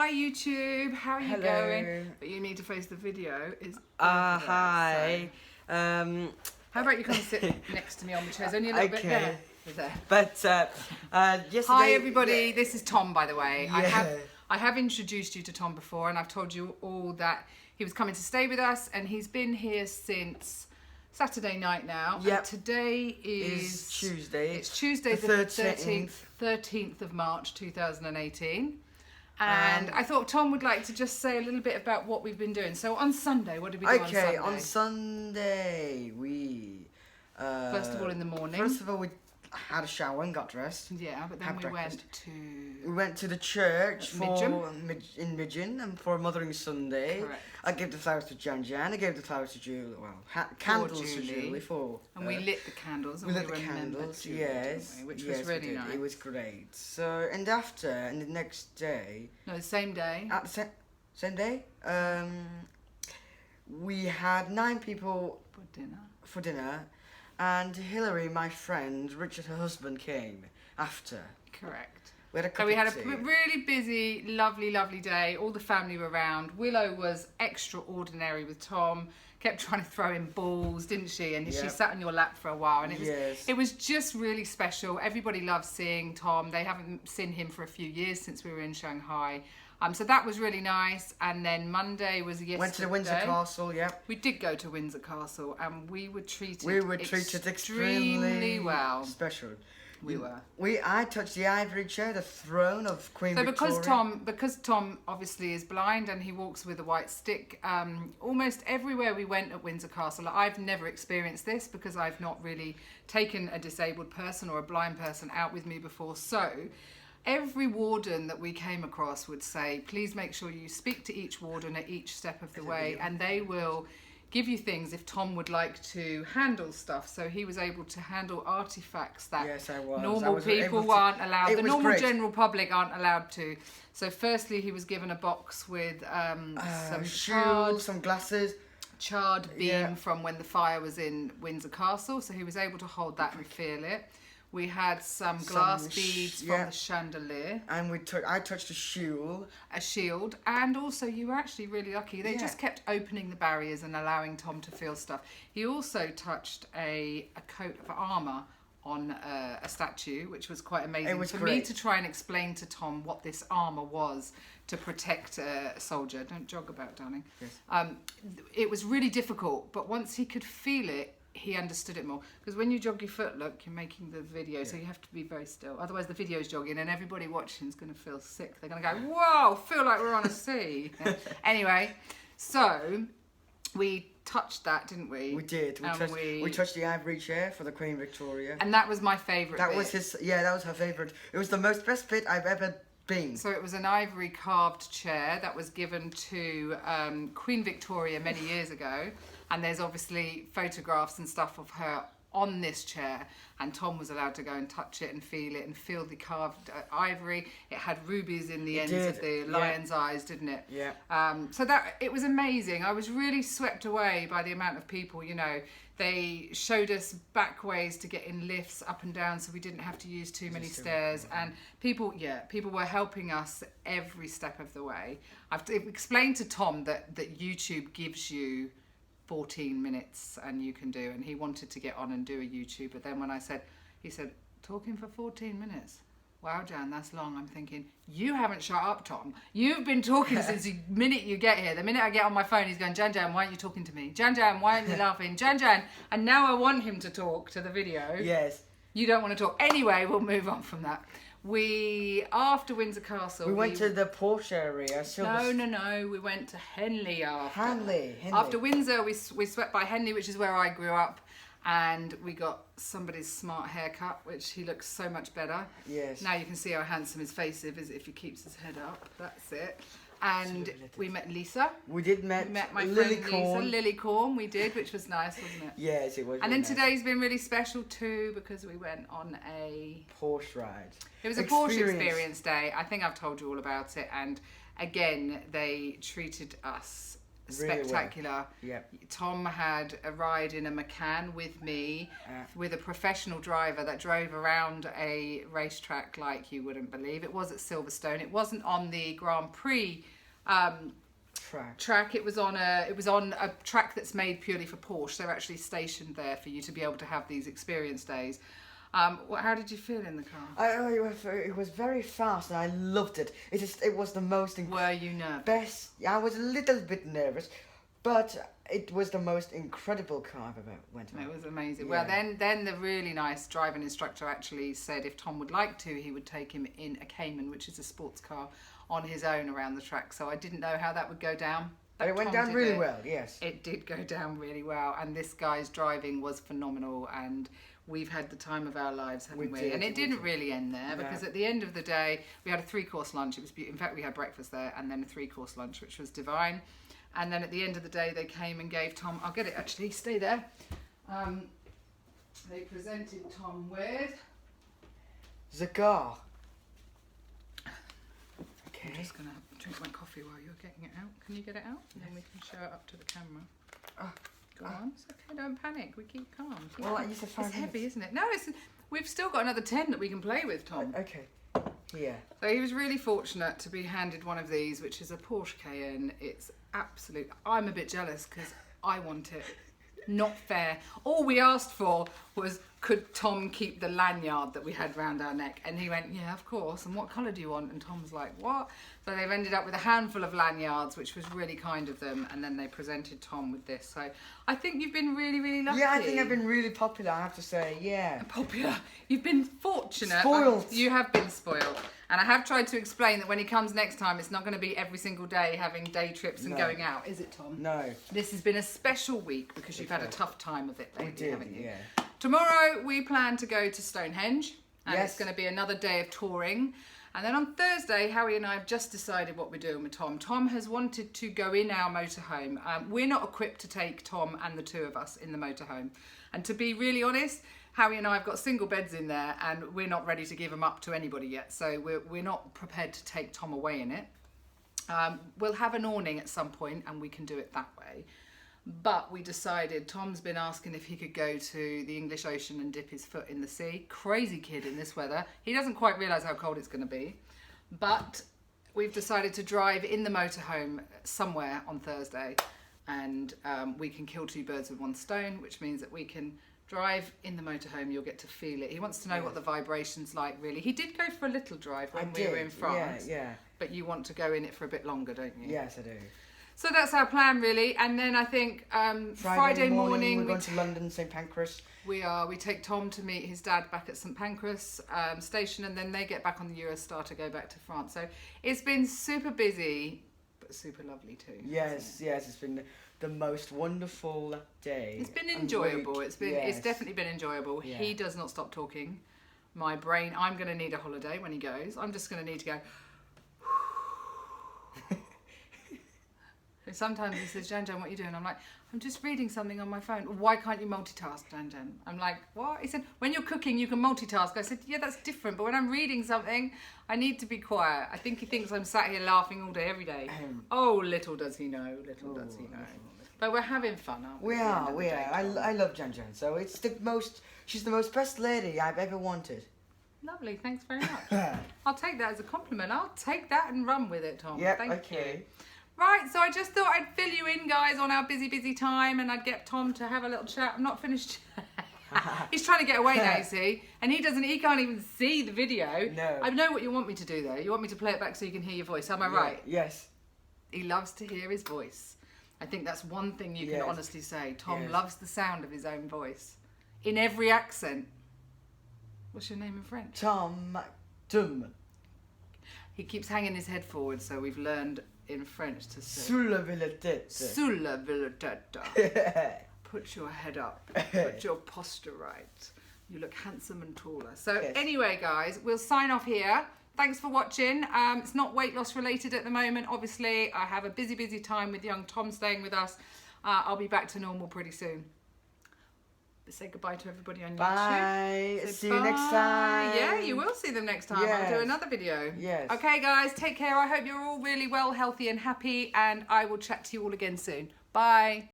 Hi YouTube, how are you going? But you need to face the video. Hi. How about you come and sit next to me on the chair? There's only a little bit there. But yesterday. Hi everybody, this is Tom, by the way. Yeah. I have introduced you to Tom before, and I've told you all that he was coming to stay with us, and he's been here since Saturday night now. Yep. And today is Tuesday. It's Tuesday the 13th of March 2018. And I thought Tom would like to just say a little bit about what we've been doing. So on Sunday, what did we do on Sunday? Okay, on Sunday we... First of all, in the morning. First of all, we had a shower and got dressed. Yeah, but then we went to the church in Midgeon and for Mothering Sunday. Correct. I gave the flowers to Jan. I gave the flowers to Julie. Well, candles to Julie for. And we lit the candles. And we lit the candles. Julie, yes, which was really nice. It was great. So and the next day. No, the same day. At the same day, we had 9 people for dinner. And Hilary, my friend, Richard, her husband, came after. Correct. We had a so we had a really busy, lovely, lovely day. All the family were around. Willow was extraordinary with Tom. Kept trying to throw him balls, didn't she? And she sat on your lap for a while. And it was just really special. Everybody loves seeing Tom. They haven't seen him for a few years since we were in Shanghai. So that was really nice, and then Monday was yesterday. Went to the Windsor Castle, yep. We did go to Windsor Castle, and we were treated extremely well. Special. We were. I touched the ivory chair, the throne of Queen Victoria. So because Tom obviously is blind and he walks with a white stick, almost everywhere we went at Windsor Castle, I've never experienced this because I've not really taken a disabled person or a blind person out with me before. So every warden that we came across would say, please make sure you speak to each warden at each step of the way, and they will give you things if Tom would like to handle stuff. So he was able to handle artifacts that normal people aren't allowed. The normal general public aren't allowed to. So firstly, he was given a box with some shoes, some glasses. Charred beam from when the fire was in Windsor Castle. So he was able to hold that and feel it. We had some glass beads from the chandelier. And I touched a shield. A shield. And also, you were actually really lucky. They just kept opening the barriers and allowing Tom to feel stuff. He also touched a coat of armour on a statue, which was quite amazing. It was for me to try and explain to Tom what this armour was to protect a soldier. Don't jog about, darling. Yes. It was really difficult, but once he could feel it, he understood it more, because when you jog your foot, look, you're making the video, so you have to be very still, otherwise the video's jogging and everybody watching is going to feel sick. They're going to go, whoa, feel like we're on a sea. Anyway, so we touched that, didn't we? We did. We touched the ivory chair for the Queen Victoria, and that was my favourite bit. That was her favourite. It was the best bit I've ever been. So it was an ivory carved chair that was given to Queen Victoria many years ago. And there's obviously photographs and stuff of her on this chair, and Tom was allowed to go and touch it and feel the carved ivory. It had rubies in the ends of the lion's eyes, didn't it? Yeah. So that it was amazing. I was really swept away by the amount of people. You know, they showed us back ways to get in lifts up and down, so we didn't have to use too many stairs. And people were helping us every step of the way. I've explained to Tom that YouTube gives you 14 minutes and you can do, and he wanted to get on and do a YouTube, but then when he said talking for 14 minutes, wow, Jan, that's long. I'm thinking, you haven't shut up, Tom. You've been talking since the minute you get here. The minute I get on my phone, he's going, Jan, why aren't you talking to me? Jan, why aren't you laughing? Jan, and now I want him to talk to the video. Yes. You don't want to talk. Anyway, we'll move on from that. After Windsor Castle, we went to the Porsche area. No. We went to Henley after. Henley. After Windsor, we swept by Henley, which is where I grew up, and we got somebody's smart haircut, which he looks so much better. Yes. Now you can see how handsome his face is if he keeps his head up. That's it. And we met Lisa. We met my Lily friend Corn. Lisa. Lily Corn, we did, which was nice, wasn't it? Yes, it was. And then today's been really special too, because we went on a Porsche ride. It was a Porsche experience day. I think I've told you all about it. And again, they treated us spectacular. Well. Yep. Tom had a ride in a Macan with me, with a professional driver that drove around a racetrack like you wouldn't believe. It was at Silverstone. It wasn't on the Grand Prix track. It was on a track that's made purely for Porsche. They're actually stationed there for you to be able to have these experience days. How did you feel in the car? It was very fast and I loved it. It was the most Were you nervous? Best. I was a little bit nervous, but it was the most incredible car I've ever went on. It was amazing. Yeah. Well, then the really nice driving instructor actually said if Tom would like to, he would take him in a Cayman, which is a sports car, on his own around the track. So I didn't know how that would go down. But it went down really well, yes. It did go down really well, and this guy's driving was phenomenal, and we've had the time of our lives, haven't we? And it didn't really end there, because at the end of the day, we had a 3-course lunch. It was beautiful. In fact, we had breakfast there, and then a 3-course lunch, which was divine. And then at the end of the day, they came and gave Tom... I'll get it, actually. Stay there. They presented Tom with... The car. I'm just going to drink my coffee while you're getting it out. Can you get it out? And then we can show it up to the camera. Go on. It's okay, don't panic. We keep calm. You said 5 minutes. It's heavy, isn't it? No, we've still got another 10 that we can play with, Tom. Okay. Yeah. So he was really fortunate to be handed one of these, which is a Porsche Cayenne. It's absolute... I'm a bit jealous because I want it. Not fair. All we asked for was, could Tom keep the lanyard that we had round our neck? And he went, yeah, of course. And what colour do you want? And Tom was like, what? So they've ended up with a handful of lanyards, which was really kind of them. And then they presented Tom with this. So I think you've been really, really lucky. Yeah, I think I've been really popular, I have to say, yeah. Popular. You've been fortunate. Spoiled. You have been spoiled. And I have tried to explain that when he comes next time, it's not going to be every single day having day trips and going out, is it, Tom? No. This has been a special week because you've had a tough time of it lately, haven't you? Yeah. Tomorrow we plan to go to Stonehenge, and it's going to be another day of touring. And then on Thursday, Howie and I have just decided what we're doing with Tom. Tom has wanted to go in our motorhome. We're not equipped to take Tom and the two of us in the motorhome. And to be really honest, Howie and I have got single beds in there, and we're not ready to give them up to anybody yet. So we're not prepared to take Tom away in it. We'll have an awning at some point, and we can do it that way. But we decided, Tom's been asking if he could go to the English Ocean and dip his foot in the sea. Crazy kid in this weather. He doesn't quite realise how cold it's going to be. But we've decided to drive in the motorhome somewhere on Thursday. And we can kill 2 birds with 1 stone, which means that we can drive in the motorhome. You'll get to feel it. He wants to know what the vibration's like, really. He did go for a little drive when we were in France. Yeah. But you want to go in it for a bit longer, don't you? Yes, I do. So that's our plan, really. And then I think Friday morning we're going to London, St Pancras. We take Tom to meet his dad back at St Pancras station, and then they get back on the Eurostar to go back to France. So it's been super busy, but super lovely too. Yes, it's been the most wonderful day. It's been enjoyable. It's definitely been enjoyable. Yeah. He does not stop talking. My brain, I'm going to need a holiday when he goes. I'm just going to need to go... Sometimes he says, Jan, what are you doing? I'm like, I'm just reading something on my phone. Why can't you multitask, Jan? I'm like, what? He said, when you're cooking, you can multitask. I said, yeah, that's different. But when I'm reading something, I need to be quiet. I think he thinks I'm sat here laughing all day, every day. Oh, little does he know. Little does he know. But we're having fun, aren't we? We are. I love Jan. So she's the most best lady I've ever wanted. Lovely. Thanks very much. I'll take that as a compliment. I'll take that and run with it, Tom. Yeah, Thank you. Right, so I just thought I'd fill you in, guys, on our busy time, and I'd get Tom to have a little chat. I'm not finished. He's trying to get away now, you see, and he can't even see the video. No. I know what you want me to do, though. You want me to play it back so you can hear your voice. Am I right? Yes. He loves to hear his voice. I think that's one thing you can honestly say. Tom loves the sound of his own voice. In every accent. What's your name in French? Tom. He keeps hanging his head forward, so we've learned... in French to say Sulla la tête. Sulla la tête. Put your head up. Put your posture right. You look handsome and taller. So anyway, guys, we'll sign off here. Thanks for watching. It's not weight loss related at the moment. Obviously, I have a busy time with young Tom staying with us. I'll be back to normal pretty soon. say goodbye to everybody on YouTube. Bye. Say See you next time. Yeah, you will see them next time. Yes. I'll do another video. Yes. Okay, guys, take care. I hope you're all really well, healthy and happy, and I will chat to you all again soon. Bye.